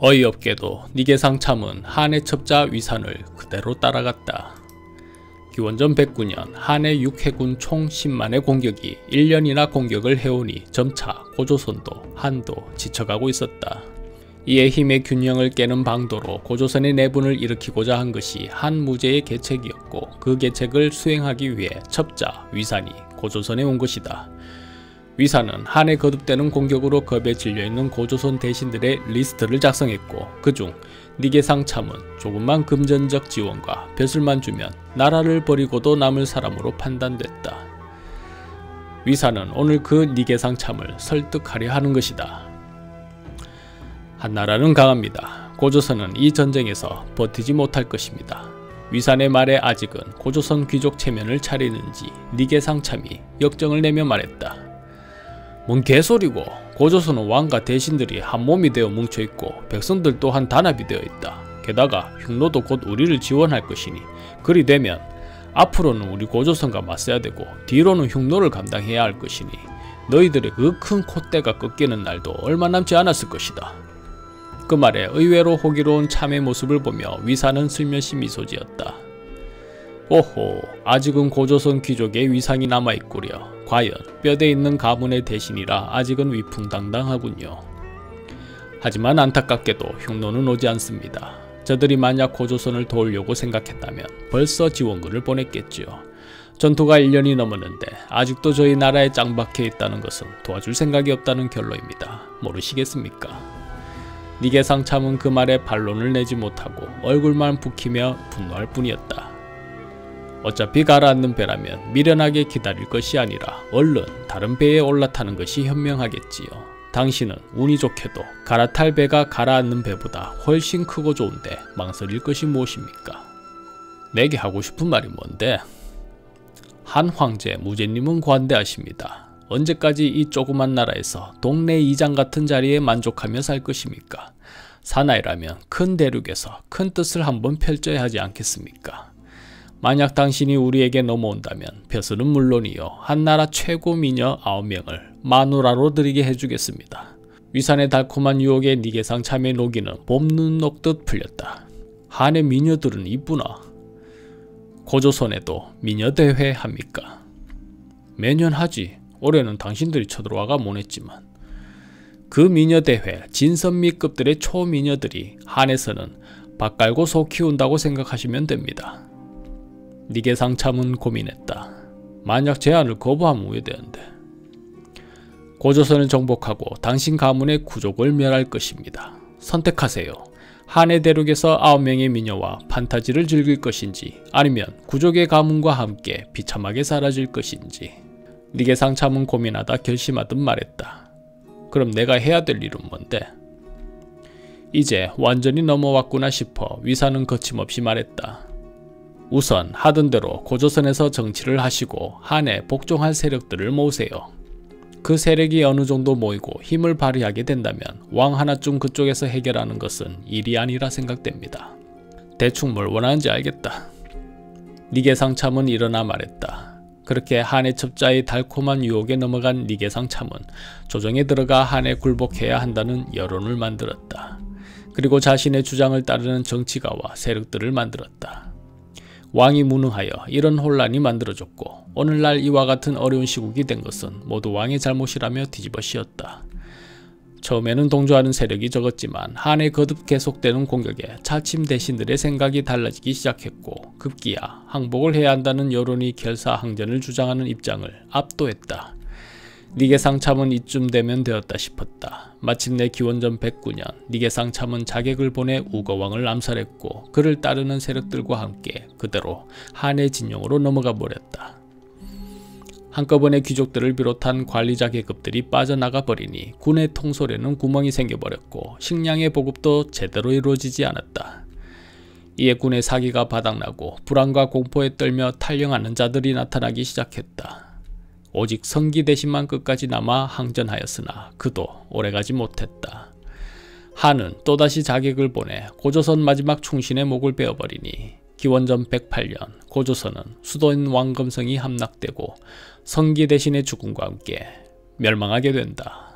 어이없게도 니계상 참은 한의 첩자 위산을 그대로 따라갔다. 기원전 109년 한의 육해군 총 10만의 공격이 1년이나 공격을 해오니 점차 고조선도 한도 지쳐가고 있었다. 이에 힘의 균형을 깨는 방도로 고조선의 내분을 일으키고자 한 것이 한무제의 계책이었고, 그 계책을 수행하기 위해 첩자 위산이 고조선에 온 것이다. 위산은 한에 거듭되는 공격으로 겁에 질려있는 고조선 대신들의 리스트를 작성했고, 그중 니계상 참은 조금만 금전적 지원과 벼슬만 주면 나라를 버리고도 남을 사람으로 판단됐다. 위산은 오늘 그 니계상 참을 설득하려 하는 것이다. 한나라는 강합니다. 고조선은 이 전쟁에서 버티지 못할 것입니다. 위산의 말에 아직은 고조선 귀족 체면을 차리는지 니계상 참이 역정을 내며 말했다. 뭔 개소리고, 고조선은 왕과 대신들이 한 몸이 되어 뭉쳐있고 백성들 또한 단합이 되어 있다. 게다가 흉노도 곧 우리를 지원할 것이니 그리 되면 앞으로는 우리 고조선과 맞서야 되고 뒤로는 흉노를 감당해야 할 것이니 너희들의 그 큰 콧대가 꺾이는 날도 얼마 남지 않았을 것이다. 그 말에 의외로 호기로운 참의 모습을 보며 위산은 슬며시 미소 지었다. 오호, 아직은 고조선 귀족의 위상이 남아있구려. 과연 뼈대 있는 가문의 대신이라 아직은 위풍당당하군요. 하지만 안타깝게도 흉노는 오지 않습니다. 저들이 만약 고조선을 도우려고 생각했다면 벌써 지원군을 보냈겠지요. 전투가 1년이 넘었는데 아직도 저희 나라에 짱박혀 있다는 것은 도와줄 생각이 없다는 결론입니다. 모르시겠습니까? 니계상 참은 그 말에 반론을 내지 못하고 얼굴만 붉히며 분노할 뿐이었다. 어차피 가라앉는 배라면 미련하게 기다릴 것이 아니라 얼른 다른 배에 올라타는 것이 현명하겠지요. 당신은 운이 좋게도 갈아탈 배가 가라앉는 배보다 훨씬 크고 좋은데 망설일 것이 무엇입니까? 내게 하고 싶은 말이 뭔데? 한 황제 무제님은 관대하십니다. 언제까지 이 조그만 나라에서 동네 이장 같은 자리에 만족하며 살 것입니까? 사나이라면 큰 대륙에서 큰 뜻을 한번 펼쳐야 하지 않겠습니까? 만약 당신이 우리에게 넘어온다면 벼슬은 물론이요, 한나라 최고 미녀 9명을 마누라로 드리게 해주겠습니다. 위산의 달콤한 유혹에 니계상 참의 노기는 봄눈 녹듯 풀렸다. 한의 미녀들은 이쁘나? 고조선에도 미녀대회 합니까? 매년 하지. 올해는 당신들이 쳐들어와가 못했지만. 그 미녀대회 진선미급들의 초미녀들이 한에서는 밥 깔고 소 키운다고 생각하시면 됩니다. 니계상 참은 고민했다. 만약 제안을 거부하면 후회되는데. 고조선을 정복하고 당신 가문의 구족을 멸할 것입니다. 선택하세요. 한의 대륙에서 9명의 미녀와 판타지를 즐길 것인지, 아니면 구족의 가문과 함께 비참하게 사라질 것인지. 니계상 참은 고민하다 결심하듯 말했다. 그럼 내가 해야 될 일은 뭔데? 이제 완전히 넘어왔구나 싶어 위산은 거침없이 말했다. 우선 하던 대로 고조선에서 정치를 하시고 한에 복종할 세력들을 모으세요. 그 세력이 어느 정도 모이고 힘을 발휘하게 된다면 왕 하나쯤 그쪽에서 해결하는 것은 일이 아니라 생각됩니다. 대충 뭘 원하는지 알겠다. 니계상 참은 일어나 말했다. 그렇게 한의 첩자의 달콤한 유혹에 넘어간 니계상 참은 조정에 들어가 한에 굴복해야 한다는 여론을 만들었다. 그리고 자신의 주장을 따르는 정치가와 세력들을 만들었다. 왕이 무능하여 이런 혼란이 만들어졌고, 오늘날 이와 같은 어려운 시국이 된 것은 모두 왕의 잘못이라며 뒤집어 씌웠다. 처음에는 동조하는 세력이 적었지만 한에 거듭 계속되는 공격에 차침 대신들의 생각이 달라지기 시작했고, 급기야 항복을 해야 한다는 여론이 결사항전을 주장하는 입장을 압도했다. 니계상 참은 이쯤 되면 되었다 싶었다. 마침내 기원전 109년 니계상 참은 자객을 보내 우거왕을 암살했고, 그를 따르는 세력들과 함께 그대로 한의 진영으로 넘어가 버렸다. 한꺼번에 귀족들을 비롯한 관리자 계급들이 빠져나가 버리니 군의 통솔에는 구멍이 생겨버렸고 식량의 보급도 제대로 이루어지지 않았다. 이에 군의 사기가 바닥나고 불안과 공포에 떨며 탈영하는 자들이 나타나기 시작했다. 오직 성기 대신만 끝까지 남아 항전하였으나 그도 오래가지 못했다. 한은 또다시 자객을 보내 고조선 마지막 충신의 목을 베어버리니 기원전 108년 고조선은 수도인 왕검성이 함락되고 성기 대신의 죽음과 함께 멸망하게 된다.